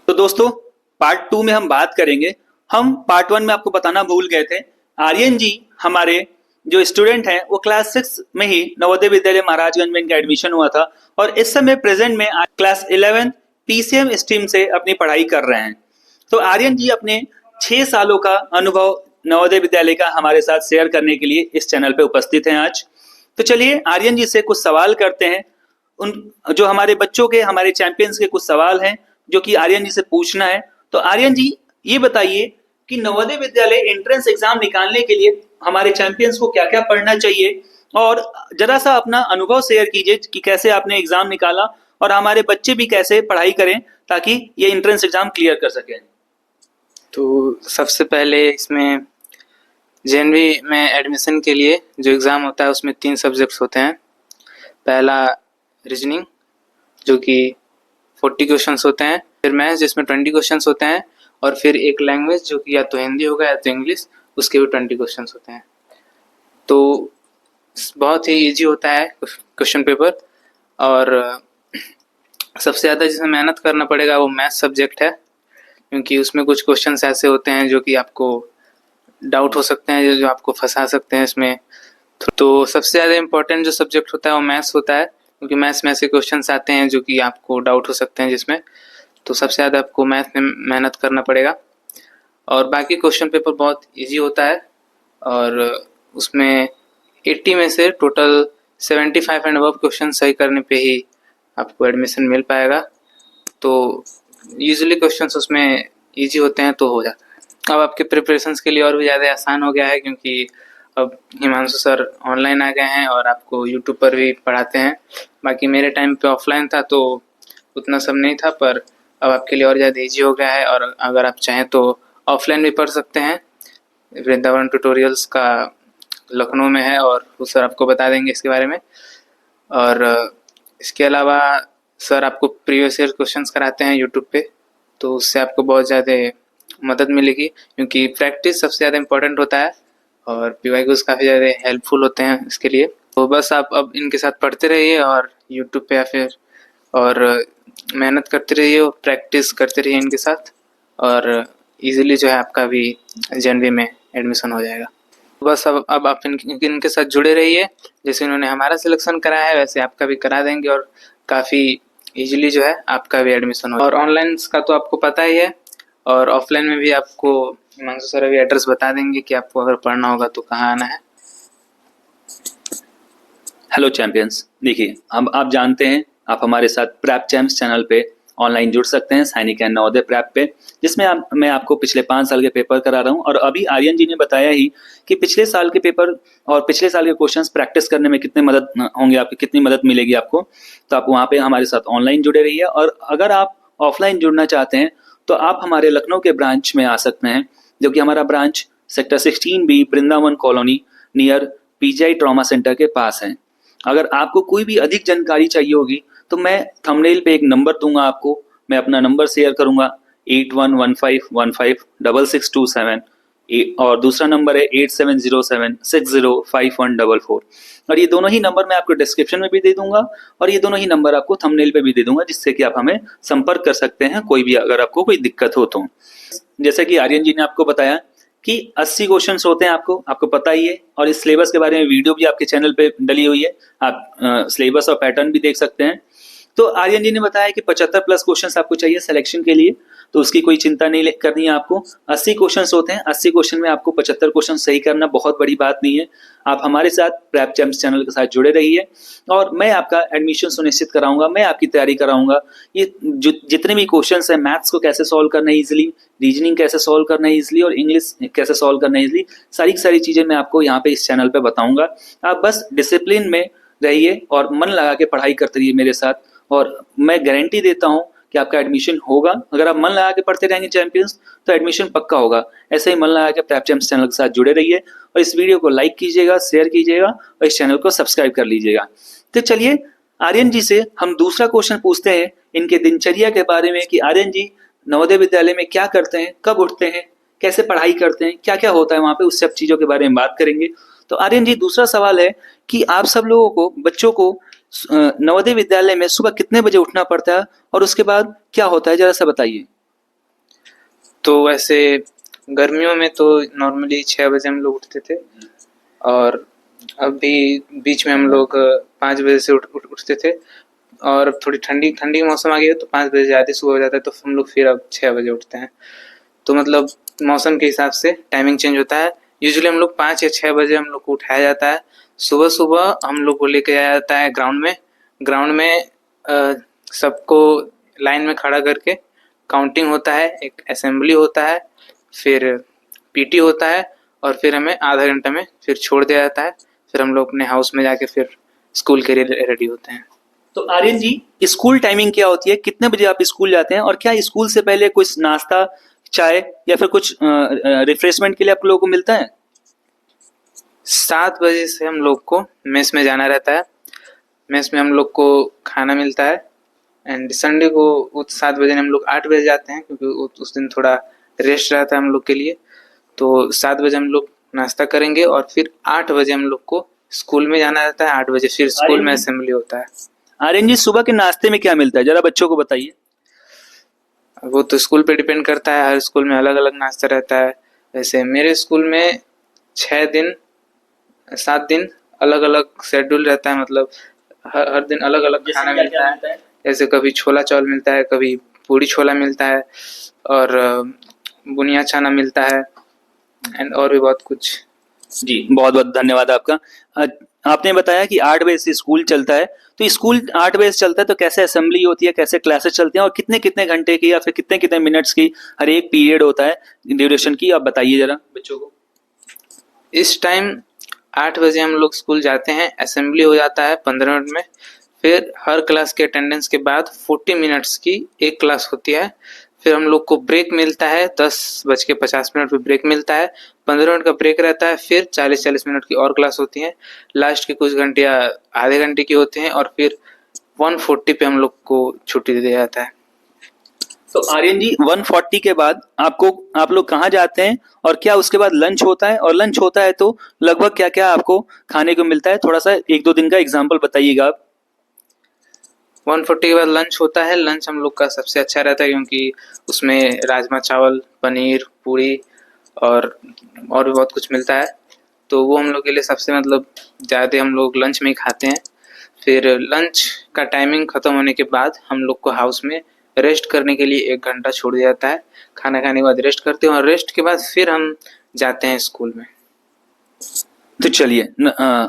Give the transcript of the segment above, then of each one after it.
तो दोस्तों, पार्ट 2 में हम बात करेंगे। हम पार्ट 1 में आपको बताना भूल गए थे। आर्यन जी हमारे जो स्टूडेंट हैं वो क्लास 6 में ही नवोदय विद्यालय महाराजगंज में इनका एडमिशन हुआ था और इस समय प्रेजेंट में क्लास 11 पीसीएम स्ट्रीम से अपनी पढ़ाई कर रहे हैं। तो आर्यन जी अपने 6 सालों का अनुभव नवोदय विद्यालय का हमारे साथ शेयर करने के लिए इस चैनल पे उपस्थित हैं आज। तो चलिए आर्यन जी से कुछ सवाल करते हैं। उन जो हमारे बच्चों के, हमारे चैंपियंस के कुछ सवाल हैं जो कि आर्यन जी से पूछना है। तो आर्यन जी ये बताइए कि नवोदय विद्यालय एंट्रेंस एग्जाम निकालने के लिए हमारे चैंपियंस को क्या क्या पढ़ना चाहिए, और जरा सा अपना अनुभव शेयर कीजिए कि कैसे आपने एग्जाम निकाला और हमारे बच्चे भी कैसे पढ़ाई करें ताकि ये एंट्रेंस एग्जाम क्लियर कर सकें। तो सबसे पहले इसमें जेएनवी में एडमिशन के लिए जो एग्ज़ाम होता है उसमें 3 सब्जेक्ट्स होते हैं। पहला रीजनिंग जो कि 40 क्वेश्चंस होते हैं, फिर मैथ्स जिसमें 20 क्वेश्चंस होते हैं, और फिर एक लैंग्वेज जो कि या तो हिंदी होगा या तो इंग्लिश, उसके भी 20 क्वेश्चंस होते हैं। तो बहुत ही इजी होता है क्वेश्चन पेपर, और सबसे ज़्यादा जिसमें मेहनत करना पड़ेगा वो मैथ्स सब्जेक्ट है, क्योंकि उसमें कुछ क्वेश्चंस ऐसे होते हैं जो कि आपको डाउट हो सकते हैं, जो आपको फंसा सकते हैं इसमें। तो सबसे ज़्यादा इम्पोर्टेंट जो सब्जेक्ट होता है वो मैथ्स होता है, क्योंकि मैथ्स में ऐसे क्वेश्चंस आते हैं जो कि आपको डाउट हो सकते हैं जिसमें। तो सबसे ज़्यादा आपको मैथ में मेहनत करना पड़ेगा, और बाकी क्वेश्चन पेपर बहुत इजी होता है, और उसमें 80 में से टोटल 75 एंड अबव क्वेश्चन सही करने पे ही आपको एडमिशन मिल पाएगा। तो यूजुअली क्वेश्चंस उसमें इजी होते हैं तो हो जाता है। अब आपके प्रिपरेशंस के लिए और भी ज़्यादा आसान हो गया है, क्योंकि अब हिमांशु सर ऑनलाइन आ गए हैं और आपको यूट्यूब पर भी पढ़ाते हैं। बाकी मेरे टाइम पे ऑफलाइन था तो उतना सब नहीं था, पर अब आपके लिए और ज़्यादा इजी हो गया है, और अगर आप चाहें तो ऑफलाइन भी पढ़ सकते हैं। वृंदावन ट्यूटोरियल्स का लखनऊ में है, और वो सर आपको बता देंगे इसके बारे में। और इसके अलावा सर आपको प्रीवियस ईयर क्वेश्चंस कराते हैं यूट्यूब पे, तो उससे आपको बहुत ज़्यादा मदद मिलेगी, क्योंकि प्रैक्टिस सबसे ज़्यादा इम्पोर्टेंट होता है, और पीवाईक्यूज़ काफ़ी ज़्यादा हेल्पफुल होते हैं इसके लिए। तो बस आप अब इनके साथ पढ़ते रहिए और यूट्यूब पे या फिर और मेहनत करते रहिए और प्रैक्टिस करते रहिए इनके साथ, और इजीली जो है आपका भी जेएनवी में एडमिशन हो जाएगा। बस अब आप इनके साथ जुड़े रहिए। जैसे इन्होंने हमारा सिलेक्शन कराया है वैसे आपका भी करा देंगे, और काफ़ी इजीली जो है आपका भी एडमिशन हो। और ऑनलाइन का तो आपको पता ही है, और ऑफलाइन में भी आपको हिमांशु सर अभी एड्रेस बता देंगे कि आपको अगर पढ़ना होगा तो कहाँ आना है। हेलो चैंपियंस, देखिए हम आप जानते हैं आप हमारे साथ प्रैप चैम्प्स चैनल पे ऑनलाइन जुड़ सकते हैं, सैनिक एंड नवोदय प्रैप पे, जिसमें मैं आपको पिछले 5 साल के पेपर करा रहा हूं। और अभी आर्यन जी ने बताया ही कि पिछले साल के पेपर और पिछले साल के क्वेश्चंस प्रैक्टिस करने में कितने मदद होंगे, आपकी कितनी मदद मिलेगी आपको। तो आप वहाँ पे हमारे साथ ऑनलाइन जुड़े रहिए, और अगर आप ऑफलाइन जुड़ना चाहते हैं तो आप हमारे लखनऊ के ब्रांच में आ सकते हैं, जो कि हमारा branch sector 16B Vrindavan colony near PGI trauma centre के पास है। अगर आपको कोई भी अधिक जानकारी चाहिए होगी तो मैं थंबनेल पे एक नंबर दूंगा आपको, मैं अपना नंबर शेयर करूंगा 8115156627, और दूसरा नंबर है 8707605144। और ये दोनों ही नंबर मैं आपको डिस्क्रिप्शन में भी दे दूंगा, और ये दोनों ही नंबर आपको थंबनेल पे भी दे दूंगा, जिससे कि आप हमें संपर्क कर सकते हैं कोई भी अगर आपको कोई दिक्कत हो तो। जैसे कि आर्यन जी ने आपको बताया कि 80 क्वेश्चंस होते हैं, आपको पता ही है, और इस सिलेबस के बारे में वीडियो भी आपके चैनल पे डली हुई है, आप सिलेबस और पैटर्न भी देख सकते हैं। तो आर्यन जी ने बताया कि 75 प्लस क्वेश्चंस आपको चाहिए सिलेक्शन के लिए, तो उसकी कोई चिंता नहीं करनी है आपको। 80 क्वेश्चंस होते हैं, 80 क्वेश्चन में आपको 75 क्वेश्चन सही करना बहुत बड़ी बात नहीं है। आप हमारे साथ प्रैप चैम्प्स चैनल के साथ जुड़े रहिए, और मैं आपका एडमिशन सुनिश्चित कराऊंगा, मैं आपकी तैयारी कराऊंगा। ये जितने भी क्वेश्चंस हैं, मैथ्स को कैसे सॉल्व करना है इजिली, रीजनिंग कैसे सॉल्व करना है इजिली, और इंग्लिश कैसे सॉल्व करना है इजिली, सारी चीजें मैं आपको यहाँ पे इस चैनल पे बताऊंगा। आप बस डिसिप्लिन में रहिए और मन लगा के पढ़ाई करते रहिए मेरे साथ, और मैं गारंटी देता हूँ कि आपका एडमिशन होगा। अगर आप मन लगा के पढ़ते रहेंगे चैंपियंस, तो एडमिशन पक्का होगा। ऐसे ही मन लगा के प्रैप चैम्प्स चैनल के साथ जुड़े रहिए, और इस वीडियो को लाइक कीजिएगा, शेयर कीजिएगा, और इस चैनल को सब्सक्राइब कर लीजिएगा। तो चलिए आर्यन जी से हम दूसरा क्वेश्चन पूछते हैं इनके दिनचर्या के बारे में, कि आर्यन जी नवोदय विद्यालय में क्या करते हैं, कब उठते हैं, कैसे पढ़ाई करते हैं, क्या क्या होता है वहाँ पे, उस सब चीज़ों के बारे में बात करेंगे। तो आर्यन जी, दूसरा सवाल है कि आप सब लोगों को, बच्चों को नवोदय विद्यालय में सुबह कितने बजे उठना पड़ता है, और उसके बाद क्या होता है, जरा सा बताइए। तो वैसे गर्मियों में तो नॉर्मली 6 बजे हम लोग उठते थे, और अभी बीच में हम लोग 5 बजे से उठते थे, और अब थोड़ी ठंडी ठंडी मौसम आ गई है तो 5 बजे ज़्यादा सुबह हो जाता है, तो हम लोग फिर अब 6 बजे उठते हैं। तो मतलब मौसम के हिसाब से टाइमिंग चेंज होता है। यूजुअली हम लोग 5 या 6 बजे हम लोग को उठाया जाता है। सुबह सुबह हम लोग को लेके आया जाता है ग्राउंड में। ग्राउंड में सबको लाइन में खड़ा करके काउंटिंग होता है, एक असेंबली होता है, फिर पीटी होता है, और फिर हमें आधा घंटा में फिर छोड़ दिया जाता है। फिर हम लोग अपने हाउस में जाके फिर स्कूल के लिए रेडी होते हैं। तो आर्यन जी, स्कूल टाइमिंग क्या होती है? कितने बजे आप स्कूल जाते हैं? और क्या स्कूल से पहले कुछ नाश्ता, चाय या फिर कुछ रिफ्रेशमेंट के लिए आप लोगों को मिलता है? 7 बजे से हम लोग को मेस में जाना रहता है। मेस में हम लोग को खाना मिलता है, एंड संडे को 7 बजे हम लोग 8 बजे जाते हैं, क्योंकि उस दिन थोड़ा रेस्ट रहता है हम लोग के लिए। तो 7 बजे हम लोग नाश्ता करेंगे, और फिर 8 बजे हम लोग को स्कूल में जाना रहता है। 8 बजे फिर स्कूल में असेंबली होता है। आर्यन जी, सुबह के नाश्ते में क्या मिलता है? जरा बच्चों को बताइए। वो तो स्कूल पे डिपेंड करता है, हर स्कूल में अलग अलग नाश्ता रहता है। वैसे मेरे स्कूल में 6 दिन 7 दिन अलग अलग शेड्यूल रहता है, मतलब हर दिन अलग अलग खाना मिलता है। जैसे कभी छोला चावल मिलता है, कभी पूड़ी छोला मिलता है, और बुनिया चना मिलता है, एंड और भी बहुत कुछ। जी, बहुत बहुत धन्यवाद आपका। अ, आपने बताया कि 8 बजे से स्कूल चलता है, तो स्कूल 8 बजे से चलता है तो कैसे असेंबली होती है, कैसे क्लासेस चलती हैं और कितने कितने घंटे की या फिर कितने कितने मिनट्स की हर एक पीरियड होता है ड्यूरेशन की, आप बताइए जरा बच्चों को। इस टाइम 8 बजे हम लोग स्कूल जाते हैं, असेंबली हो जाता है 15 मिनट में। फिर हर क्लास के अटेंडेंस के बाद 40 मिनट्स की एक क्लास होती है। फिर हम लोग को ब्रेक मिलता है, 10:50 पे ब्रेक मिलता है। 15 मिनट का ब्रेक रहता है, फिर 40-40 मिनट की और क्लास होती है। लास्ट के कुछ घंटे या आधे घंटे की होते हैं, और फिर 1:40 पे हम लोग को छुट्टी दे दिया जाता है। तो आर्यन जी, 140 के बाद आप लोग कहाँ जाते हैं और क्या उसके बाद लंच होता है? और लंच होता है तो लगभग क्या क्या आपको खाने को मिलता है? थोड़ा सा एक दो दिन का एग्जाम्पल बताइएगा आप। 1:40 के बाद लंच होता है। लंच हम लोग का सबसे अच्छा रहता है, क्योंकि उसमें राजमा चावल, पनीर, पूड़ी और भी बहुत कुछ मिलता है। तो वो हम लोग के लिए सबसे मतलब ज़्यादा हम लोग लंच में ही खाते हैं। फिर लंच का टाइमिंग ख़त्म होने के बाद हम लोग को हाउस में रेस्ट करने के लिए 1 घंटा छोड़ दिया जाता है। खाना खाने के बाद रेस्ट करते हैं, और रेस्ट के बाद फिर हम जाते हैं स्कूल में। तो चलिए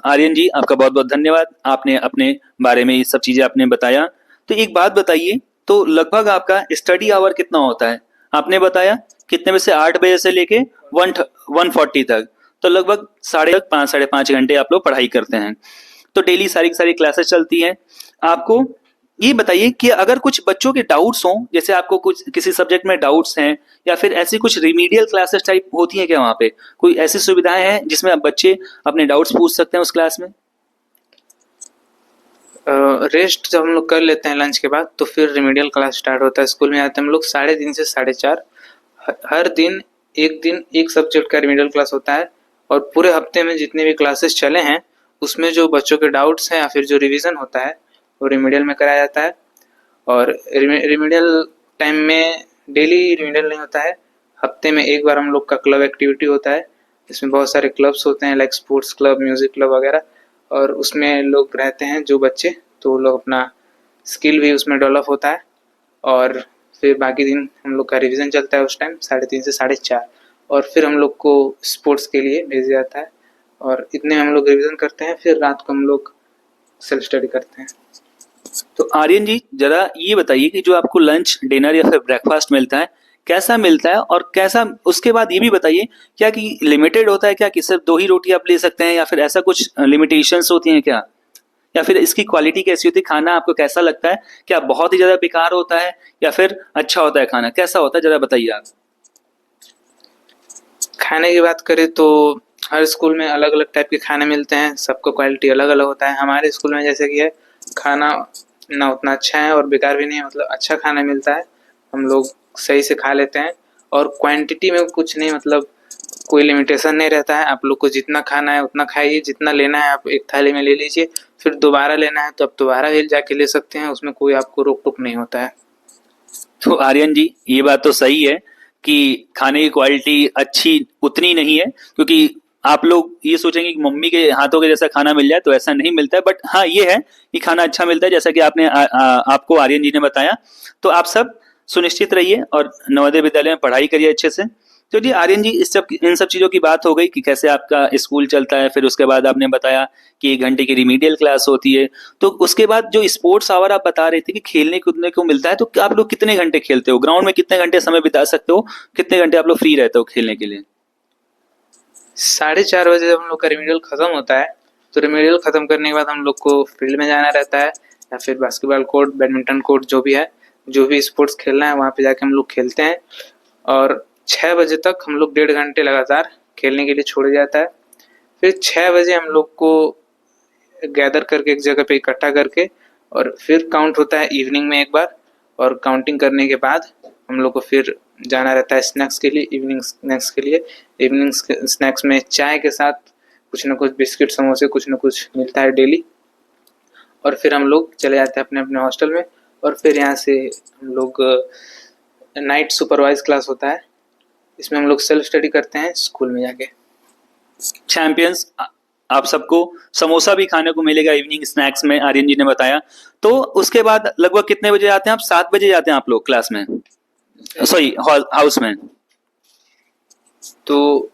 आर्यन जी, आपका बहुत बहुत धन्यवाद। आपने अपने बारे में ये सब चीजें आपने बताया। तो एक बात बताइए, तो लगभग आपका स्टडी आवर कितना होता है? आपने बताया कितने बजे से? 8 बजे से लेके 140 तक, तो लगभग साढ़े पाँच घंटे आप लोग पढ़ाई करते हैं। तो डेली सारी की सारी क्लासेस चलती हैं। आपको ये बताइए कि अगर कुछ बच्चों के डाउट्स हों, जैसे आपको कुछ किसी सब्जेक्ट में डाउट्स हैं या फिर ऐसी कुछ रिमीडियल क्लासेस टाइप होती हैं क्या वहाँ पे? कोई ऐसी सुविधाएं हैं जिसमें आप बच्चे अपने डाउट्स पूछ सकते हैं उस क्लास में? रेस्ट जब हम लोग कर लेते हैं लंच के बाद, तो फिर रिमीडियल क्लास स्टार्ट होता है। स्कूल में आते हैं हम लोग 3:30 से 4:30। हर दिन एक सब्जेक्ट का रिमीडियल क्लास होता है, और पूरे हफ्ते में जितने भी क्लासेस चले हैं उसमें जो बच्चों के डाउट्स हैं या फिर जो रिवीजन होता है वो रिमीडियल में कराया जाता है। और रिमीडियल टाइम में डेली रिमीडियल नहीं होता है, हफ्ते में एक बार हम लोग का क्लब एक्टिविटी होता है। इसमें बहुत सारे क्लब्स होते हैं, like sports club, music club वगैरह, और उसमें लोग रहते हैं जो बच्चे, तो वो लोग अपना स्किल भी उसमें डेवलप होता है। और फिर बाकी दिन हम लोग का रिवीजन चलता है उस टाइम 3:30 से 4:30, और फिर हम लोग को स्पोर्ट्स के लिए भेज दिया जाता है, और इतने में हम लोग रिवीजन करते हैं। फिर रात को हम लोग सेल्फ स्टडी करते हैं। तो आर्यन जी, जरा ये बताइए कि जो आपको लंच, डिनर या फिर ब्रेकफास्ट मिलता है, कैसा मिलता है? और कैसा उसके बाद ये भी बताइए, क्या कि लिमिटेड होता है क्या कि सिर्फ 2 ही रोटी आप ले सकते हैं या फिर ऐसा कुछ लिमिटेशंस होती हैं क्या? या फिर इसकी क्वालिटी कैसी होती है? खाना आपको कैसा लगता है? क्या बहुत ही ज़्यादा बेकार होता है या फिर अच्छा होता है खाना? कैसा होता है ज़रा बताइए आप? खाने की बात करें तो हर स्कूल में अलग अलग टाइप के खाने मिलते हैं, सबका क्वालिटी अलग अलग होता है। हमारे स्कूल में जैसे कि है, खाना ना उतना अच्छा है और बेकार भी नहीं है, मतलब अच्छा खाना मिलता है, हम लोग सही से खा लेते हैं। और क्वांटिटी में कुछ नहीं, मतलब कोई लिमिटेशन नहीं रहता है। आप लोग को जितना खाना है उतना खाइए, जितना लेना है आप एक थाली में ले लीजिए, फिर दोबारा लेना है तो आप दोबारा भी जाके ले सकते हैं, उसमें कोई आपको रोक टोक नहीं होता है। तो आर्यन जी, ये बात तो सही है कि खाने की क्वालिटी अच्छी उतनी नहीं है, क्योंकि आप लोग ये सोचेंगे कि मम्मी के हाथों के जैसा खाना मिल जाए, तो ऐसा नहीं मिलता है। बट हाँ, ये है कि खाना अच्छा मिलता है, जैसा कि आपको आर्यन जी ने बताया। तो आप सब सुनिश्चित रहिए और नवोदय विद्यालय में पढ़ाई करिए अच्छे से। तो जी आर्यन जी, इन सब चीज़ों की बात हो गई कि कैसे आपका स्कूल चलता है, फिर उसके बाद आपने बताया कि 1 घंटे की रिमीडियल क्लास होती है। तो उसके बाद जो स्पोर्ट्स आवर आप बता रहे थे कि खेलने कूदने को मिलता है, तो आप लोग कितने घंटे खेलते हो ग्राउंड में, कितने घंटे समय बिता सकते हो, कितने घंटे आप लोग फ्री रहते हो खेलने के लिए? 4:30 बजे जब हम लोग का रिमीडियल खत्म होता है, तो रिमीडियल खत्म करने के बाद हम लोग को फील्ड में जाना रहता है, या फिर बास्केटबॉल कोर्ट, बैडमिंटन कोर्ट, जो भी है, जो भी स्पोर्ट्स खेलना है वहाँ पे जाके हम लोग खेलते हैं। और 6 बजे तक हम लोग 1.5 घंटे लगातार खेलने के लिए छोड़ जाता है। फिर 6 बजे हम लोग को गैदर करके एक जगह पे इकट्ठा करके, और फिर काउंट होता है इवनिंग में एक बार, और काउंटिंग करने के बाद हम लोग को फिर जाना रहता है स्नैक्स के लिए, इवनिंग स्नैक्स के लिए। इवनिंग स्नैक्स में चाय के साथ कुछ ना कुछ बिस्किट समोसे कुछ ना कुछ मिलता है डेली। और फिर हम लोग चले जाते हैं अपने अपने हॉस्टल में, और फिर यहाँ से हम लोग नाइट सुपरवाइज क्लास होता है, इसमें हम लोग सेल्फ स्टडी करते हैं स्कूल में जाके। चैंपियंस, आप सबको समोसा भी खाने को मिलेगा इवनिंग स्नैक्स में, आर्यन जी ने बताया। तो उसके बाद लगभग कितने बजे आते हैं आप? 7 बजे जाते हैं आप लोग क्लास में, सॉरी हाउस में? तो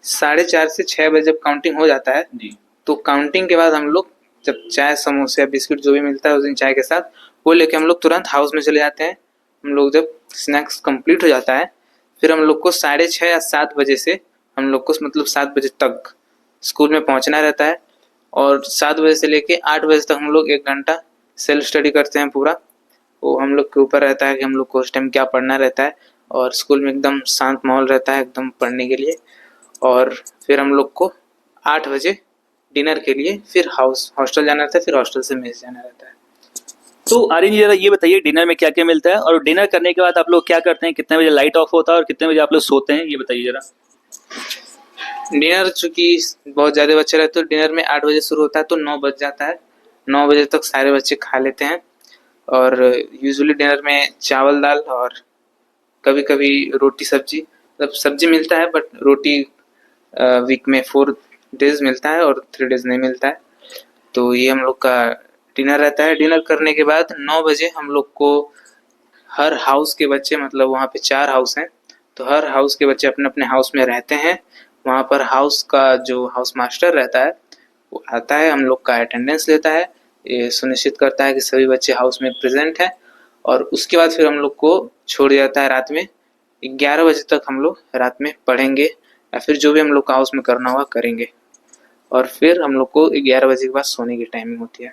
4:30 से 6 बजे जब काउंटिंग हो जाता है, जी। तो काउंटिंग के बाद हम लोग जब चाय समोसे या बिस्किट जो भी मिलता है उस दिन चाय के साथ, वो लेके हम लोग तुरंत हाउस में चले जाते हैं। हम लोग जब स्नैक्स कंप्लीट हो जाता है, फिर हम लोग को 6:30 या 7 बजे से हम लोग को मतलब 7 बजे तक स्कूल में पहुंचना रहता है। और 7 बजे से लेके 8 बजे तक हम लोग 1 घंटा सेल्फ स्टडी करते हैं पूरा। वो हम लोग के ऊपर रहता है कि हम लोग को उस टाइम क्या पढ़ना रहता है, और स्कूल में एकदम शांत माहौल रहता है एकदम पढ़ने के लिए। और फिर हम लोग को 8 बजे डिनर के लिए फिर हॉस्टल जाना रहता है, फिर हॉस्टल से मेस जाना रहता है। तो आर्यन जी जरा ये बताइए, डिनर में क्या क्या मिलता है, और डिनर करने के बाद आप लोग क्या करते हैं? कितने बजे लाइट ऑफ होता है और कितने बजे आप लोग सोते हैं, ये बताइए जरा। डिनर चूंकि बहुत ज़्यादा बच्चे रहते हैं, तो डिनर में 8 बजे शुरू होता है, तो 9 बज जाता है। 9 बजे तक सारे बच्चे खा लेते हैं। और यूजुअली डिनर में चावल दाल और कभी कभी रोटी सब्जी, मतलब सब्जी मिलता है बट रोटी वीक में 4 डेज मिलता है और 3 डेज नहीं मिलता है। तो ये हम लोग का डिनर रहता है। डिनर करने के बाद 9 बजे हम लोग को हर हाउस के बच्चे, मतलब वहाँ पे 4 हाउस हैं, तो हर हाउस के बच्चे अपने अपने हाउस में रहते हैं। वहाँ पर हाउस का जो हाउस मास्टर रहता है वो आता है, हम लोग का अटेंडेंस लेता है, ये सुनिश्चित करता है कि सभी बच्चे हाउस में प्रेजेंट हैं। और उसके बाद फिर हम लोग को छोड़ जाता है रात में। 11 बजे तक हम लोग रात में पढ़ेंगे, या फिर जो भी हम लोग का हाउस में करना होगा करेंगे। और फिर हम लोग को 11 बजे के बाद सोने की टाइमिंग होती है।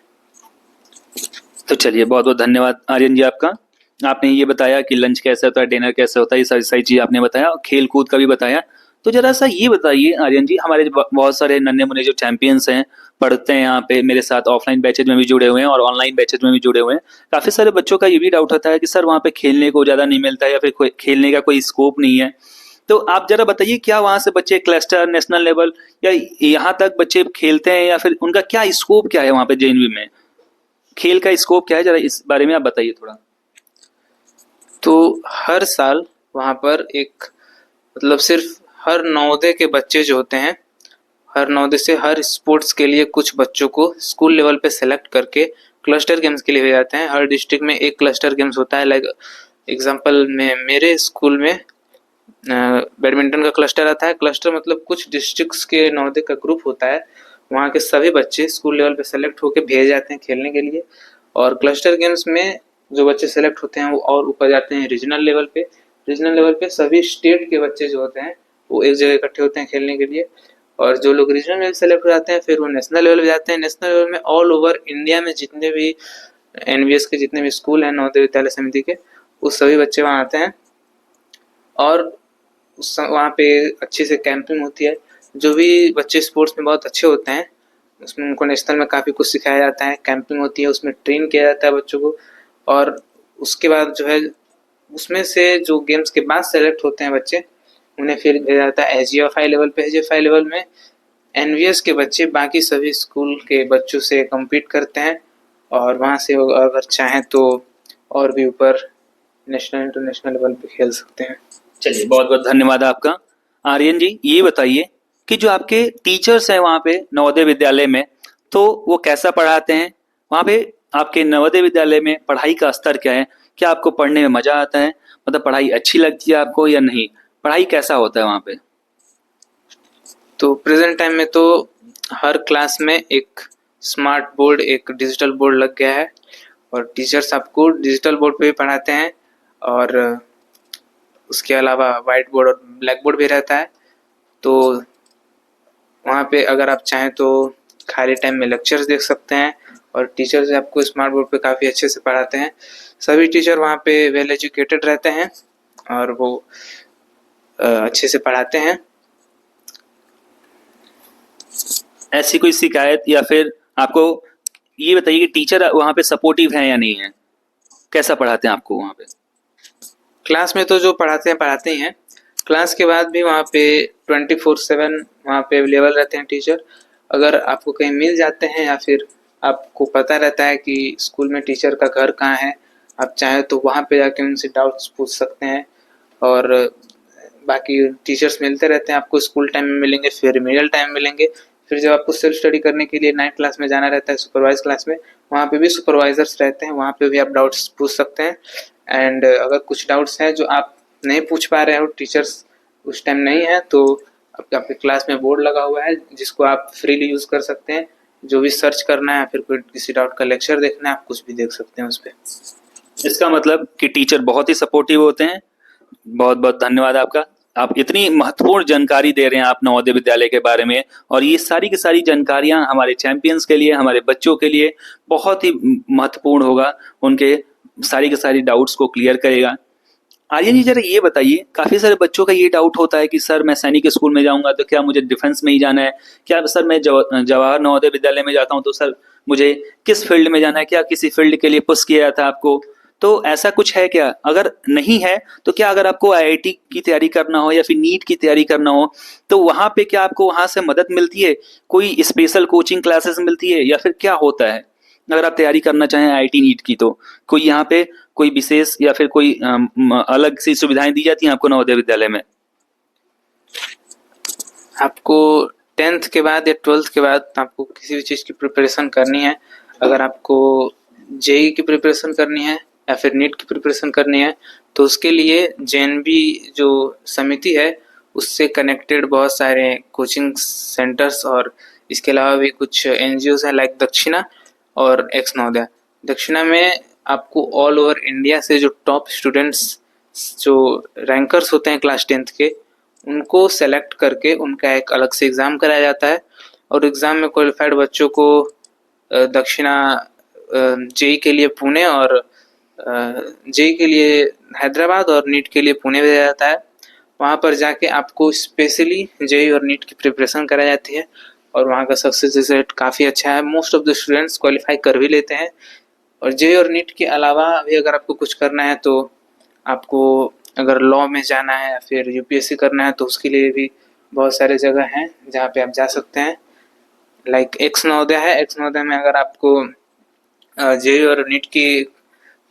तो चलिए, बहुत बहुत धन्यवाद आर्यन जी आपका। आपने ये बताया कि लंच कैसे होता है, डिनर कैसे होता है, ये सारी सारी चीज़ आपने बताया, और खेल कूद का भी बताया। तो जरा सा ये बताइए आर्यन जी, हमारे जो बहुत सारे नन्हे मुन्ने जो चैंपियंस हैं, पढ़ते हैं यहाँ पे मेरे साथ, ऑफलाइन बैचेज में भी जुड़े हुए हैं और ऑनलाइन बैचेज में भी जुड़े हुए हैं। काफ़ी सारे बच्चों का ये भी डाउट होता है कि सर वहाँ पे खेलने को ज़्यादा नहीं मिलता है, या फिर कोई खेलने का कोई स्कोप नहीं है। तो आप जरा बताइए, क्या वहाँ से बच्चे क्लस्टर, नेशनल लेवल, या यहाँ तक बच्चे खेलते हैं, या फिर उनका क्या स्कोप क्या है वहाँ पे जेएनवी में? खेल का स्कोप क्या है, जरा इस बारे में आप बताइए थोड़ा। तो हर साल वहाँ पर एक, मतलब सिर्फ हर नवोदय के बच्चे जो होते हैं, हर नवोदय से हर स्पोर्ट्स के लिए कुछ बच्चों को स्कूल लेवल पे सेलेक्ट करके क्लस्टर गेम्स के लिए भेजे जाते हैं। हर डिस्ट्रिक्ट में एक क्लस्टर गेम्स होता है। लाइक एग्जांपल में मेरे स्कूल में बैडमिंटन का क्लस्टर आता है। क्लस्टर मतलब कुछ डिस्ट्रिक्ट्स के नवोदय का ग्रुप होता है, वहाँ के सभी बच्चे स्कूल लेवल पे सेलेक्ट होकर भेजे जाते हैं खेलने के लिए। और क्लस्टर गेम्स में जो बच्चे सेलेक्ट होते हैं वो और ऊपर जाते हैं रीजनल लेवल पे। रीजनल लेवल पे सभी स्टेट के बच्चे जो होते हैं वो एक जगह इकट्ठे होते हैं खेलने के लिए। और जो लोग रीजनल लेवल सेलेक्ट हो जाते हैं फिर वो नेशनल लेवल पे जाते हैं। नेशनल लेवल में ऑल ओवर इंडिया में जितने भी एनवीएस के जितने भी स्कूल हैं, नवोदय विद्यालय समिति के, वो सभी बच्चे वहाँ आते हैं। और वहाँ पे अच्छे से कैंपिंग होती है। जो भी बच्चे स्पोर्ट्स में बहुत अच्छे होते हैं उसमें उनको नेशनल में काफ़ी कुछ सिखाया जाता है। कैंपिंग होती है, उसमें ट्रेन किया जाता है बच्चों को। और उसके बाद जो है उसमें से जो गेम्स के बाद सेलेक्ट होते हैं बच्चे, उन्हें फिर भेजा जाता है एजीएफआई लेवल पे। एजीएफआई लेवल में एनवीएस के बच्चे बाकी सभी स्कूल के बच्चों से कम्पीट करते हैं, और वहाँ से अगर चाहें तो और भी ऊपर नेशनल इंटरनेशनल लेवल पे खेल सकते हैं। चलिए, बहुत बहुत धन्यवाद आपका। आर्यन जी, ये बताइए कि जो आपके टीचर्स हैं वहाँ पे नवोदय विद्यालय में, तो वो कैसा पढ़ाते हैं? वहाँ पे आपके नवोदय विद्यालय में पढ़ाई का स्तर क्या है? क्या आपको पढ़ने में मजा आता है? मतलब पढ़ाई अच्छी लगती है आपको या नहीं? पढ़ाई कैसा होता है वहाँ पे? तो प्रेजेंट टाइम में तो हर क्लास में एक स्मार्ट बोर्ड, एक डिजिटल बोर्ड लग गया है, और टीचर्स आपको डिजिटल बोर्ड पे भी पढ़ाते हैं, और उसके अलावा वाइट बोर्ड और ब्लैक बोर्ड भी रहता है। तो वहाँ पे अगर आप चाहें तो खाली टाइम में लेक्चर्स देख सकते हैं, और टीचर्स आपको स्मार्ट बोर्ड पे काफ़ी अच्छे से पढ़ाते हैं। सभी टीचर वहाँ पे वेल एजुकेटेड रहते हैं, और वो अच्छे से पढ़ाते हैं। ऐसी कोई शिकायत या फिर आपको ये बताइए कि टीचर वहाँ पे सपोर्टिव हैं या नहीं है? कैसा पढ़ाते हैं आपको वहाँ पे? क्लास में तो जो पढ़ाते ही हैं, क्लास के बाद भी वहाँ पे 24/7 वहाँ पे अवेलेबल रहते हैं टीचर। अगर आपको कहीं मिल जाते हैं, या फिर आपको पता रहता है कि स्कूल में टीचर का घर कहाँ है, आप चाहें तो वहाँ पे जाके उनसे डाउट्स पूछ सकते हैं। और बाकी टीचर्स मिलते रहते हैं आपको, स्कूल टाइम में मिलेंगे, फिर रिमेडियल टाइम में मिलेंगे, फिर जब आपको सेल्फ स्टडी करने के लिए 9th क्लास में जाना रहता है सुपरवाइज क्लास में, वहाँ पे भी सुपरवाइजर्स रहते हैं, वहाँ पे भी आप डाउट्स पूछ सकते हैं। एंड अगर कुछ डाउट्स हैं जो आप नहीं पूछ पा रहे हो, टीचर्स उस टाइम नहीं है, तो आपके क्लास में बोर्ड लगा हुआ है जिसको आप फ्रीली यूज़ कर सकते हैं। जो भी सर्च करना है, फिर कोई किसी डाउट का लेक्चर देखना है, आप कुछ भी देख सकते हैं उस पर। इसका मतलब कि टीचर बहुत ही सपोर्टिव होते हैं। बहुत बहुत धन्यवाद आपका। आप इतनी महत्वपूर्ण जानकारी दे रहे हैं आप नवोदय विद्यालय के बारे में, और ये सारी की सारी जानकारियां हमारे चैंपियंस के लिए, हमारे बच्चों के लिए बहुत ही महत्वपूर्ण होगा। उनके सारी के सारी डाउट्स को क्लियर करेगा। आर्यन जी, जरा ये बताइए, काफी सारे बच्चों का ये डाउट होता है कि सर मैं सैनिक स्कूल में जाऊंगा तो क्या मुझे डिफेंस में ही जाना है? क्या सर मैं जवाहर नवोदय विद्यालय में जाता हूँ तो सर मुझे किस फील्ड में जाना है? क्या किसी फील्ड के लिए पुश किया था आपको? तो ऐसा कुछ है क्या? अगर नहीं है तो क्या अगर आपको आईआईटी की तैयारी करना हो या फिर नीट की तैयारी करना हो, तो वहां पे क्या आपको वहां से मदद मिलती है? कोई स्पेशल कोचिंग क्लासेस मिलती है या फिर क्या होता है? अगर आप तैयारी करना चाहें आईआईटी नीट की, तो कोई यहाँ पे कोई विशेष या फिर कोई अलग सी सुविधाएं दी जाती हैं आपको नवोदय विद्यालय में? आपको 10th के बाद या 12th के बाद आपको किसी भी चीज़ की प्रिपरेशन करनी है, अगर आपको जेई की प्रिपरेशन करनी है या फिर नीट की प्रिपरेशन करनी है, तो उसके लिए जेएनवी जो समिति है उससे कनेक्टेड बहुत सारे कोचिंग सेंटर्स, और इसके अलावा भी कुछ एनजीओज हैं लाइक दक्षिणा और एक्स नवोदय। दक्षिणा में आपको ऑल ओवर इंडिया से जो टॉप स्टूडेंट्स, जो रैंकर्स होते हैं क्लास 10th के, उनको सेलेक्ट करके उनका एक अलग से एग्ज़ाम कराया जाता है, और एग्ज़ाम में क्वालिफाइड बच्चों को दक्षिणा जेई के लिए पुणे, और जेई के लिए हैदराबाद, और नीट के लिए पुणे भेजा जाता है। वहाँ पर जाके आपको स्पेशली जेई और नीट की प्रिपरेशन कराई जाती है, और वहाँ का सक्सेस रेट काफ़ी अच्छा है। Most of the students qualify कर भी लेते हैं। और जेई और नीट के अलावा भी अगर आपको कुछ करना है, तो आपको अगर लॉ में जाना है या फिर यूपीएससी करना है, तो उसके लिए भी बहुत सारे जगह हैं जहाँ पे आप जा सकते हैं। लाइक एक्स नवोदय है, एक्स नवोदय में अगर आपको जेई और नीट की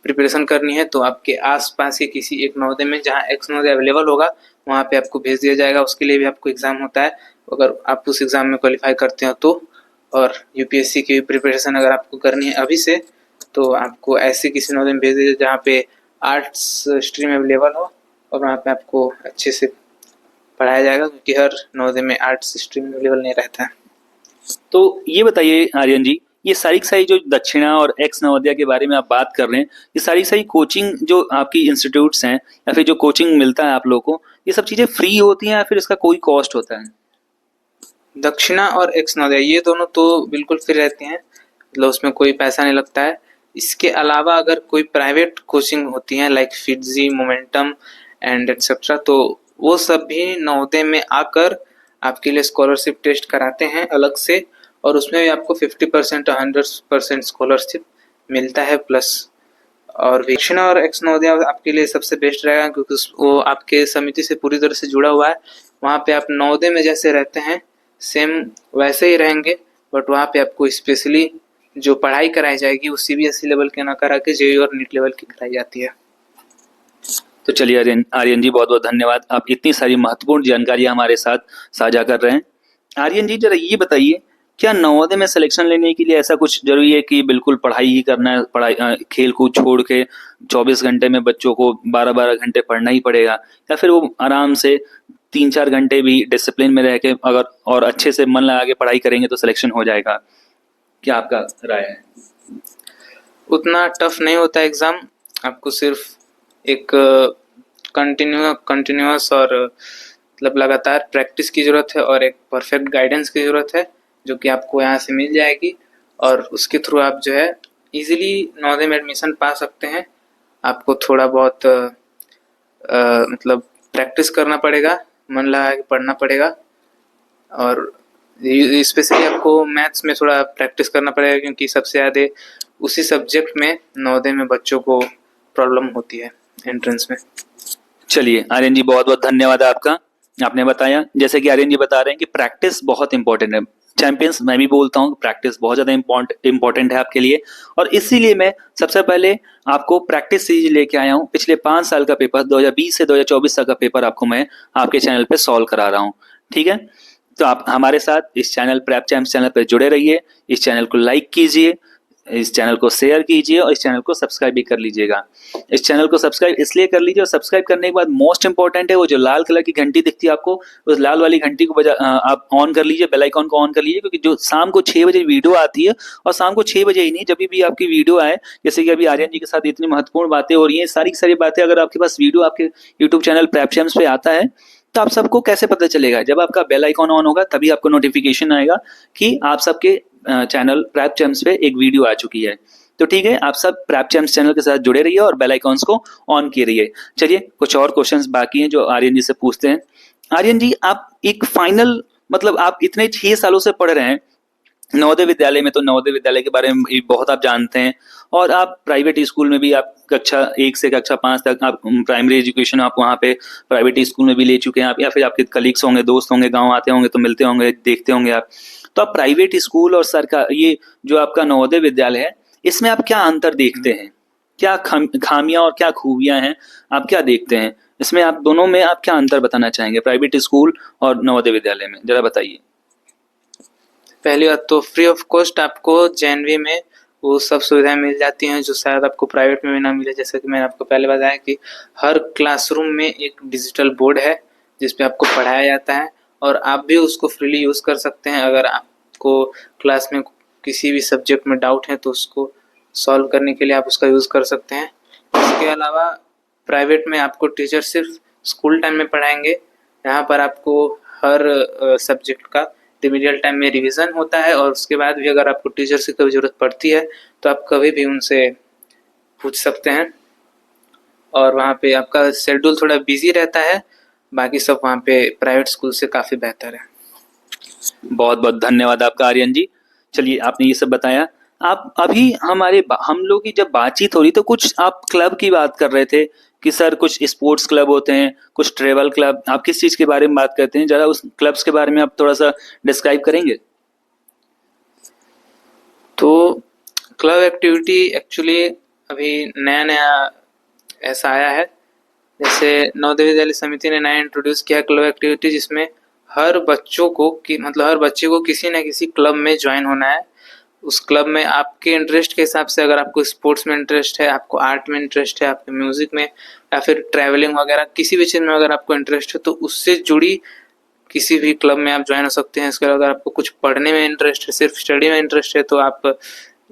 प्रिपरेशन करनी है, तो आपके आसपास के किसी एक नवोदय में जहाँ एक्स नवोदय अवेलेबल होगा, वहाँ पे आपको भेज दिया जाएगा। उसके लिए भी आपको एग्ज़ाम होता है, अगर आप उस एग्ज़ाम में क्वालिफाई करते हो तो। और यूपीएससी की प्रिपरेशन अगर आपको करनी है अभी से, तो आपको ऐसे किसी नवोदय में भेज दीजिए जहाँ पे आर्ट्स स्ट्रीम अवेलेबल हो, और वहाँ पे आपको अच्छे से पढ़ाया जाएगा, क्योंकि हर नवोदय में आर्ट्स स्ट्रीम अवेलेबल नहीं रहता है। तो ये बताइए आर्यन जी, ये सारी की सारी जो दक्षिणा और एक्स नवोदय के बारे में आप बात कर रहे हैं, ये सारी की सारी कोचिंग जो आपकी इंस्टीट्यूट्स हैं या फिर जो कोचिंग मिलता है आप लोगों को, ये सब चीज़ें फ्री होती हैं या फिर इसका कोई कॉस्ट होता है? दक्षिणा और एक्स नवोदय ये दोनों तो बिल्कुल फ्री रहती हैं, मतलब उसमें कोई पैसा नहीं लगता है। इसके अलावा अगर कोई प्राइवेट कोचिंग होती हैं like FIITJEE, momentum and etcetera, तो वो सब भी नवोदय में आकर आपके लिए स्कॉलरशिप टेस्ट कराते हैं अलग से, और उसमें भी आपको 50% 100% स्कॉलरशिप मिलता है प्लस। और दक्षिणा और एक्स नवोदय आपके लिए सबसे बेस्ट रहेगा, क्योंकि वो आपके समिति से पूरी तरह से जुड़ा हुआ है। वहाँ पे आप नवोदय में जैसे रहते हैं सेम वैसे ही रहेंगे, बट वहाँ पे आपको स्पेशली जो पढ़ाई कराई जाएगी वो सीबीएसई लेवल के ना करा के जेईई और नीट लेवल की कराई जाती है। तो चलिए आर्यन आर्यन जी, बहुत बहुत धन्यवाद, आप इतनी सारी महत्वपूर्ण जानकारी हमारे साथ साझा कर रहे हैं। आर्यन जी, जरा ये बताइए, क्या नवोदय में सिलेक्शन लेने के लिए ऐसा कुछ जरूरी है कि बिल्कुल पढ़ाई ही करना है, पढ़ाई खेल कूद छोड़ के 24 घंटे में बच्चों को 12-12 घंटे पढ़ना ही पड़ेगा, या फिर वो आराम से 3-4 घंटे भी डिसिप्लिन में रह के अगर और अच्छे से मन लगा के पढ़ाई करेंगे तो सिलेक्शन हो जाएगा? क्या आपका राय है? उतना टफ नहीं होता एग्ज़ाम, आपको सिर्फ एक कंटिन्यूअस और मतलब लगातार प्रैक्टिस की ज़रूरत है और एक परफेक्ट गाइडेंस की ज़रूरत है, जो कि आपको यहाँ से मिल जाएगी और उसके थ्रू आप जो है इजीली नवोदय में एडमिशन पा सकते हैं। आपको थोड़ा बहुत मतलब प्रैक्टिस करना पड़ेगा, मन लगा के पढ़ना पड़ेगा और स्पेशली आपको मैथ्स में थोड़ा प्रैक्टिस करना पड़ेगा, क्योंकि सबसे ज़्यादा उसी सब्जेक्ट में नवोदय में बच्चों को प्रॉब्लम होती है एंट्रेंस में। चलिए आर्यन जी, बहुत बहुत धन्यवाद आपका, आपने बताया। जैसे कि आर्यन जी बता रहे हैं कि प्रैक्टिस बहुत इंपॉर्टेंट है। चैंपियंस, मैं भी बोलता हूँ प्रैक्टिस बहुत ज़्यादा इंपॉर्टेंट है आपके लिए, और इसीलिए मैं सबसे पहले आपको प्रैक्टिस सीरीज लेके आया हूँ। पिछले 5 साल का पेपर 2020 से 2024 तक का पेपर आपको मैं आपके चैनल पे सॉल्व करा रहा हूँ, ठीक है? तो आप हमारे साथ इस चैनल प्रैप चैम्प्स चैनल पर जुड़े रहिए, इस चैनल को लाइक कीजिए, इस चैनल को शेयर कीजिए और इस चैनल को सब्सक्राइब भी कर लीजिएगा। इस चैनल को सब्सक्राइब इसलिए कर लीजिए, और सब्सक्राइब करने के बाद मोस्ट इंपॉर्टेंट है वो जो लाल कलर की घंटी दिखती है आपको, उस लाल वाली घंटी को आप ऑन कर लीजिए, बेल आइकॉन को ऑन कर लीजिए, क्योंकि जो शाम को 6 बजे वीडियो आती है, और शाम को 6 बजे ही नहीं, जब भी आपकी वीडियो आए, जैसे कि अभी आर्यन जी के साथ इतनी महत्वपूर्ण बातें हो रही हैं, सारी की सारी बातें अगर आपके पास वीडियो आपके यूट्यूब चैनल प्रैप चैम्प्स पे आता है, तो आप सबको कैसे पता चलेगा? जब आपका बेल आइकॉन ऑन होगा तभी आपको नोटिफिकेशन आएगा कि आप सबके चैनल प्रैप चैम्प्स पे एक वीडियो आ चुकी है। तो ठीक है, आप सब प्रैप चैम्प्स चैनल के साथ जुड़े रहिए और बेल आइकॉन्स को ऑन किए रहिए। चलिए, कुछ और क्वेश्चंस बाकी हैं जो आर्यन जी से पूछते हैं। आर्यन जी, आप एक फाइनल, मतलब आप इतने 6 सालों से पढ़ रहे हैं नवोदय विद्यालय में, तो नवोदय विद्यालय के बारे में भी बहुत आप जानते हैं, और आप प्राइवेट स्कूल में भी, आप कक्षा 1 से कक्षा 5 तक आप प्राइमरी एजुकेशन आप वहाँ पे प्राइवेट स्कूल में भी ले चुके हैं आप, या फिर आपके कलीग्स होंगे, दोस्त होंगे, गाँव आते होंगे तो मिलते होंगे, देखते होंगे आप। तो आप प्राइवेट स्कूल और सरकार, ये जो आपका नवोदय विद्यालय है, इसमें आप क्या अंतर देखते हैं? क्या खामियां और क्या खूबियां हैं, आप क्या देखते हैं इसमें? आप दोनों में आप क्या अंतर बताना चाहेंगे, प्राइवेट स्कूल और नवोदय विद्यालय में, जरा बताइए। पहली बात तो फ्री ऑफ कॉस्ट आपको जेएनवी में वो सब सुविधाएं मिल जाती हैं जो शायद आपको प्राइवेट में भी ना मिले। जैसे कि मैंने आपको पहले बताया कि हर क्लासरूम में एक डिजिटल बोर्ड है जिस पे आपको पढ़ाया जाता है, और आप भी उसको फ्रीली यूज़ कर सकते हैं। अगर आपको क्लास में किसी भी सब्जेक्ट में डाउट है तो उसको सॉल्व करने के लिए आप उसका यूज़ कर सकते हैं। इसके अलावा प्राइवेट में आपको टीचर सिर्फ स्कूल टाइम में पढ़ाएंगे, यहाँ पर आपको हर सब्जेक्ट का रिमीडियल टाइम में रिवीजन होता है, और उसके बाद भी अगर आपको टीचर से कभी ज़रूरत पड़ती है तो आप कभी भी उनसे पूछ सकते हैं, और वहाँ पे आपका शेड्यूल थोड़ा बिजी रहता है। बाकी सब वहाँ पे प्राइवेट स्कूल से काफ़ी बेहतर है। बहुत बहुत धन्यवाद आपका आर्यन जी। चलिए, आपने ये सब बताया। आप अभी हम लोग की जब बातचीत हो रही तो कुछ आप क्लब की बात कर रहे थे कि सर कुछ स्पोर्ट्स क्लब होते हैं, कुछ ट्रेवल क्लब, आप किस चीज़ के बारे में बात करते हैं? जरा उस क्लब्स के बारे में आप थोड़ा सा डिस्क्राइब करेंगे? तो क्लब एक्टिविटी एक्चुअली अभी नया नया ऐसा आया है, जैसे नवोदय विद्यालय समिति ने नया इंट्रोड्यूस किया क्लब एक्टिविटी, जिसमें हर बच्चों को मतलब हर बच्चे को किसी न किसी क्लब में ज्वाइन होना है। उस क्लब में आपके इंटरेस्ट के हिसाब से, अगर आपको स्पोर्ट्स में इंटरेस्ट है, आपको आर्ट में इंटरेस्ट है, आपको म्यूजिक में, या फिर ट्रैवलिंग वगैरह किसी भी चीज़ में अगर आपको इंटरेस्ट है तो उससे जुड़ी किसी भी क्लब में आप ज्वाइन हो सकते हैं। इसके अलावा अगर आपको कुछ पढ़ने में इंटरेस्ट है, सिर्फ स्टडी में इंटरेस्ट है, तो आप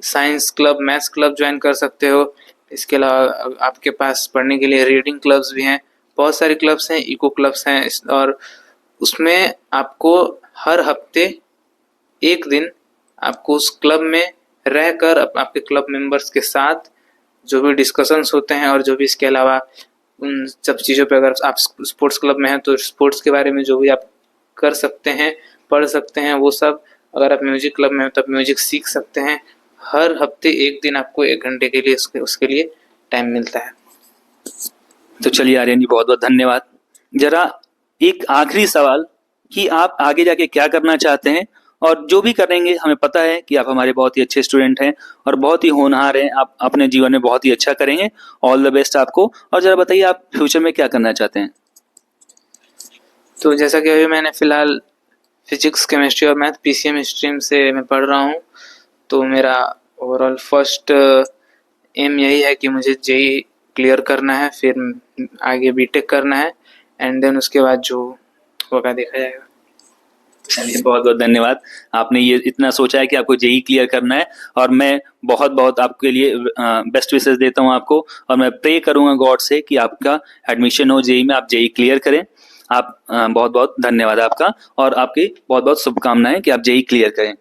science club, maths club join कर सकते हो। इसके अलावा आपके पास पढ़ने के लिए रीडिंग क्लब्स भी हैं, बहुत सारे क्लब्स हैं, इको क्लब्स हैं, और उसमें आपको हर हफ्ते एक दिन आपको उस क्लब में रहकर आपके क्लब मेंबर्स के साथ जो भी डिस्कशंस होते हैं, और जो भी इसके अलावा उन सब चीज़ों पे, अगर आप स्पोर्ट्स क्लब में हैं तो स्पोर्ट्स के बारे में जो भी आप कर सकते हैं, पढ़ सकते हैं, वो सब। अगर आप म्यूजिक क्लब में हो तो आप म्यूजिक सीख सकते हैं। हर हफ्ते एक दिन आपको 1 घंटे के लिए उसके लिए टाइम मिलता है। तो चलिए आर्यन जी, बहुत बहुत धन्यवाद। जरा एक आखिरी सवाल कि आप आगे जाके क्या करना चाहते हैं और जो भी करेंगे हमें पता है कि आप हमारे बहुत ही अच्छे स्टूडेंट हैं और बहुत ही होनहार हैं। आप अपने जीवन में बहुत ही अच्छा करेंगे। ऑल द बेस्ट आपको। और ज़रा बताइए आप फ्यूचर में क्या करना चाहते हैं? तो जैसा कि अभी मैंने फ़िलहाल फिजिक्स, केमिस्ट्री और मैथ पीसीएम स्ट्रीम से मैं पढ़ रहा हूँ, तो मेरा ओवरऑल फर्स्ट एम यही है कि मुझे जेई क्लियर करना है, फिर आगे बीटेक करना है, एंड देन उसके बाद जो होगा देखा जाएगा। चलिए बहुत बहुत धन्यवाद। आपने ये इतना सोचा है कि आपको जेई क्लियर करना है, और मैं बहुत बहुत आपके लिए बेस्ट विशेस देता हूँ आपको, और मैं प्रे करूँगा गॉड से कि आपका एडमिशन हो जेई में, आप जेई क्लियर करें। आप बहुत बहुत धन्यवाद आपका, और आपकी बहुत बहुत शुभकामनाएं कि आप जेई क्लियर करें।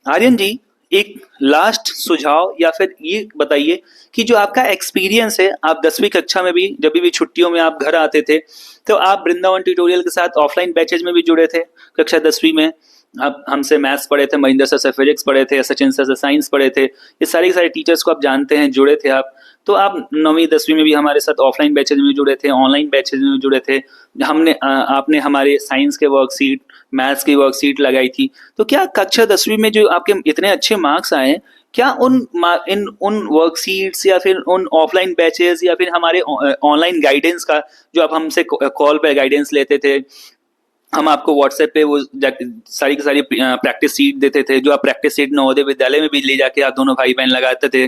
आर्यन जी, एक लास्ट सुझाव या फिर ये बताइए कि जो आपका एक्सपीरियंस है, आप 10वीं कक्षा में भी जब भी छुट्टियों में आप घर आते थे, तो आप वृंदावन ट्यूटोरियल के साथ ऑफलाइन बैचेज में भी जुड़े थे। कक्षा 10वीं में आप हमसे मैथ्स पढ़े थे, महेंद्र सर से फिजिक्स पढ़े थे, सचिन सर से साइंस पढ़े थे। ये सारे के सारे टीचर्स को आप जानते हैं, जुड़े थे आप। तो आप 9वीं 10वीं में भी हमारे साथ ऑफलाइन बैचेज में जुड़े थे, ऑनलाइन बैचेज में जुड़े थे। आपने हमारे साइंस के वर्कशीट, मैथ्स की वर्कशीट लगाई थी। तो क्या कक्षा 10वीं में जो आपके इतने अच्छे मार्क्स आए, क्या उन वर्कशीट्स या फिर उन ऑफलाइन बैचेस या फिर हमारे ऑनलाइन गाइडेंस का, जो आप हमसे कॉल पे गाइडेंस लेते थे, हम आपको व्हाट्सएप पे वो सारी की सारी प्रैक्टिस सीट देते थे, जो आप प्रैक्टिस सीट नवोदय विद्यालय में भी ले जाके आप दोनों भाई बहन लगाते थे,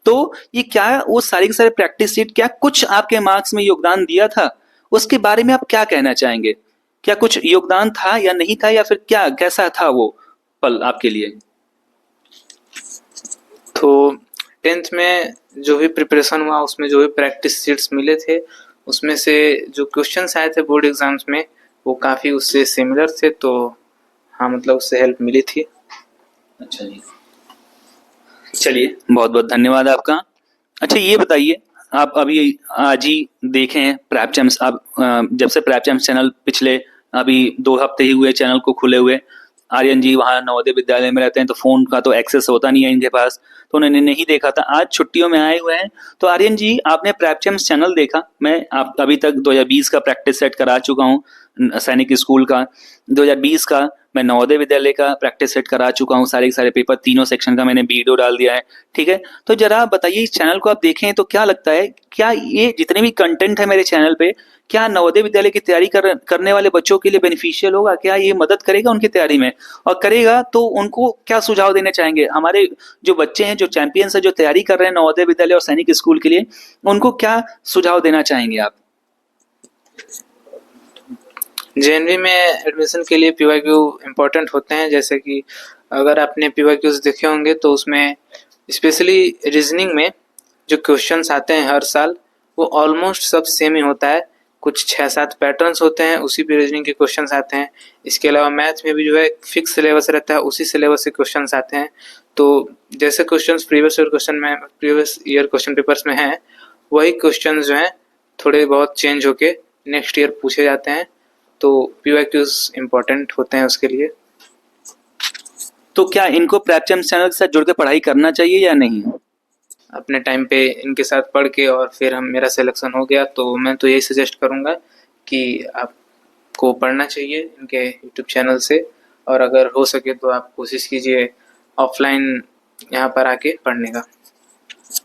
तो ये क्या वो सारी के सारे प्रैक्टिस सीट क्या कुछ आपके मार्क्स में योगदान दिया था? उसके बारे में आप क्या कहना चाहेंगे? क्या कुछ योगदान था या नहीं था, या फिर क्या कैसा था वो पल आपके लिए? तो 10th में जो भी प्रिपरेशन हुआ, उसमें जो भी प्रैक्टिस सीट्स मिले थे, उसमें से जो क्वेश्चंस आए थे बोर्ड एग्जाम्स में, वो काफ़ी उससे सिमिलर थे, तो हाँ, मतलब उससे हेल्प मिली थी। अच्छा जी, चलिए बहुत बहुत धन्यवाद आपका। अच्छा ये बताइए, आप अभी आज ही देखे हैं प्रैप चैम्प्स, आप जब से प्रैप चैम्प्स चैनल पिछले अभी 2 हफ्ते ही हुए चैनल को खुले हुए। आर्यन जी वहाँ नवोदय विद्यालय में रहते हैं, तो फोन का तो एक्सेस होता नहीं है इनके पास, तो उन्होंने नहीं देखा था। आज छुट्टियों में आए हुए हैं, तो आर्यन जी आपने प्रैप चैम्प्स चैनल देखा? मैं आप अभी तक 2020 का प्रैक्टिस सेट करा चुका हूँ, सैनिक स्कूल का 2020 का, मैं नवोदय विद्यालय का प्रैक्टिस सेट करा चुका हूँ, सारे के सारे पेपर तीनों सेक्शन का मैंने वीडियो डाल दिया है। ठीक है, तो जरा आप बताइए, इस चैनल को आप देखें तो क्या लगता है, क्या ये जितने भी कंटेंट है मेरे चैनल पे, क्या नवोदय विद्यालय की तैयारी करने वाले बच्चों के लिए बेनिफिशियल होगा? क्या ये मदद करेगा उनकी तैयारी में? और करेगा तो उनको क्या सुझाव देने चाहेंगे? हमारे जो बच्चे हैं, जो चैंपियंस है, जो तैयारी कर रहे हैं नवोदय विद्यालय और सैनिक स्कूल के लिए, उनको क्या सुझाव देना चाहेंगे आप? जेएनवी में एडमिशन के लिए पीवाईक्यू इम्पोर्टेंट होते हैं। जैसे कि अगर आपने पीवाईक्यूज देखे होंगे, तो उसमें स्पेशली रीजनिंग में जो क्वेश्चंस आते हैं हर साल, वो ऑलमोस्ट सब सेम ही होता है। कुछ 6-7 पैटर्न्स होते हैं, उसी पे रीजनिंग के क्वेश्चंस आते हैं। इसके अलावा मैथ में भी जो है फिक्स सिलेबस रहता है, उसी सिलेबस से क्वेश्चंस आते हैं। तो जैसे questions previous year question papers में हैं, वही क्वेश्चन जो हैं थोड़े बहुत चेंज होके नेक्स्ट ईयर पूछे जाते हैं। तो पीवाईक्यूज इम्पोर्टेंट होते हैं उसके लिए। तो क्या इनको प्रैप चैम्प्स चैनल के साथ जुड़ के पढ़ाई करना चाहिए या नहीं? अपने टाइम पे इनके साथ पढ़ के और फिर मेरा सिलेक्शन हो गया, तो मैं तो यही सजेस्ट करूँगा कि आपको पढ़ना चाहिए इनके यूट्यूब चैनल से, और अगर हो सके तो आप कोशिश कीजिए ऑफलाइन यहाँ पर आके पढ़ने का।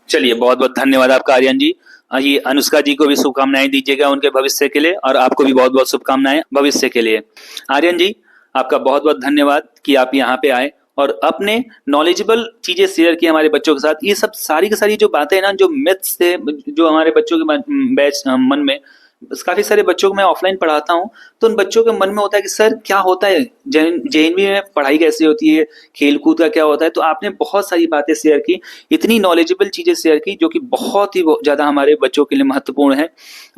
चलिए बहुत बहुत धन्यवाद आपका आर्यन जी। ये अनुष्का जी को भी शुभकामनाएं दीजिएगा उनके भविष्य के लिए, और आपको भी बहुत बहुत शुभकामनाएं भविष्य के लिए। आर्यन जी आपका बहुत बहुत धन्यवाद कि आप यहाँ पे आए और अपने नॉलेजेबल चीजें शेयर की हमारे बच्चों के साथ। ये सब सारी की सारी जो बातें हैं ना, जो मिथ्स थे, जो हमारे बच्चों के बैच मन में, काफी सारे बच्चों को मैं ऑफलाइन पढ़ाता हूँ, तो उन बच्चों के मन में होता है कि सर क्या होता है, जेएनवी में पढ़ाई कैसे होती है, खेल कूद का क्या होता है। तो आपने बहुत सारी बातें शेयर की, इतनी नॉलेजेबल चीजें शेयर की, जो कि बहुत ही ज्यादा हमारे बच्चों के लिए महत्वपूर्ण है।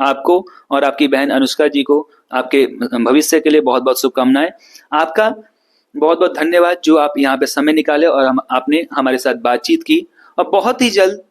आपको और आपकी बहन अनुष्का जी को आपके भविष्य के लिए बहुत बहुत शुभकामनाएं। आपका बहुत बहुत धन्यवाद जो आप यहाँ पे समय निकाले और आपने हमारे साथ बातचीत की, और बहुत ही जल्द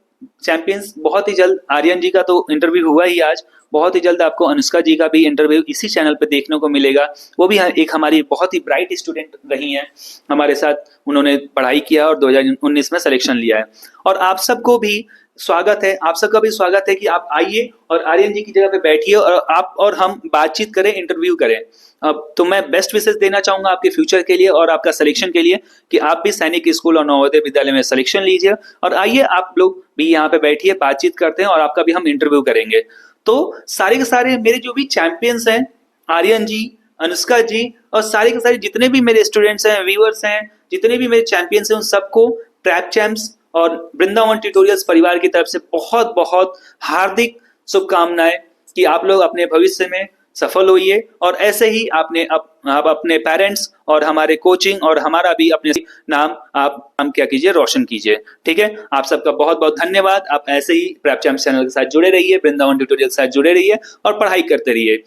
चैंपियंस बहुत ही जल्द, आर्यन जी का तो इंटरव्यू हुआ ही आज, बहुत ही जल्द आपको अनुष्का जी का भी इंटरव्यू इसी चैनल पे देखने को मिलेगा। वो भी एक हमारी बहुत ही ब्राइट स्टूडेंट रही हैं, हमारे साथ उन्होंने पढ़ाई किया और 2019 में सिलेक्शन लिया है। और आप सबको भी स्वागत है, आप सबका भी स्वागत है कि आप आइए और आर्यन जी की जगह पे बैठिए और आप और हम बातचीत करें, इंटरव्यू करें। अब तो मैं बेस्ट विशेस देना चाहूंगा आपके फ्यूचर के लिए और आपका सिलेक्शन के लिए कि आप भी सैनिक स्कूल और नवोदय विद्यालय में सिलेक्शन लीजिए और आइए आप लोग भी यहाँ पे बैठिए, बातचीत करते हैं और आपका भी हम इंटरव्यू करेंगे। तो सारे के सारे मेरे जो भी चैंपियंस हैं, आर्यन जी, अनुष्का जी और सारे के सारे जितने भी मेरे स्टूडेंट्स हैं, व्यूअर्स हैं, जितने भी मेरे चैंपियंस हैं, उन सबको ट्रैप चैम्प्स और वृंदावन ट्यूटोरियल्स परिवार की तरफ से बहुत बहुत हार्दिक शुभकामनाएं कि आप लोग अपने भविष्य में सफल होइए और ऐसे ही आपने आप अपने पेरेंट्स और हमारे कोचिंग और हमारा भी अपने नाम आप क्या कीजिए, रोशन कीजिए। ठीक है, आप सबका बहुत बहुत धन्यवाद। आप ऐसे ही प्रेप चैम्प्स चैनल के साथ जुड़े रहिए, वृंदावन ट्यूटोरियल के साथ जुड़े रहिए और पढ़ाई करते रहिए।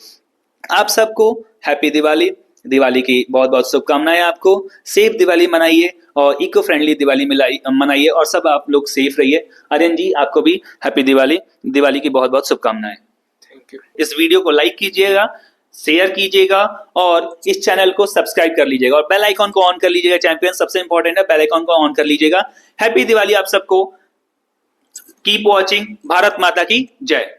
आप सबको हैप्पी दिवाली, दिवाली की बहुत बहुत शुभकामनाएं। आपको सेफ दिवाली मनाइए और इको फ्रेंडली दिवाली मनाइए और सब आप लोग सेफ रहिए। आर्यन जी, आपको भी हैप्पी दिवाली, दिवाली की बहुत बहुत शुभकामनाएं। Thank you. इस वीडियो को लाइक कीजिएगा, शेयर कीजिएगा और इस चैनल को सब्सक्राइब कर लीजिएगा और बेल आइकॉन को ऑन कर लीजिएगा। चैंपियन सबसे इंपॉर्टेंट है, बेल आइकॉन को ऑन कर लीजिएगा। हैप्पी दिवाली आप सबको। Keep watching. भारत माता की जय।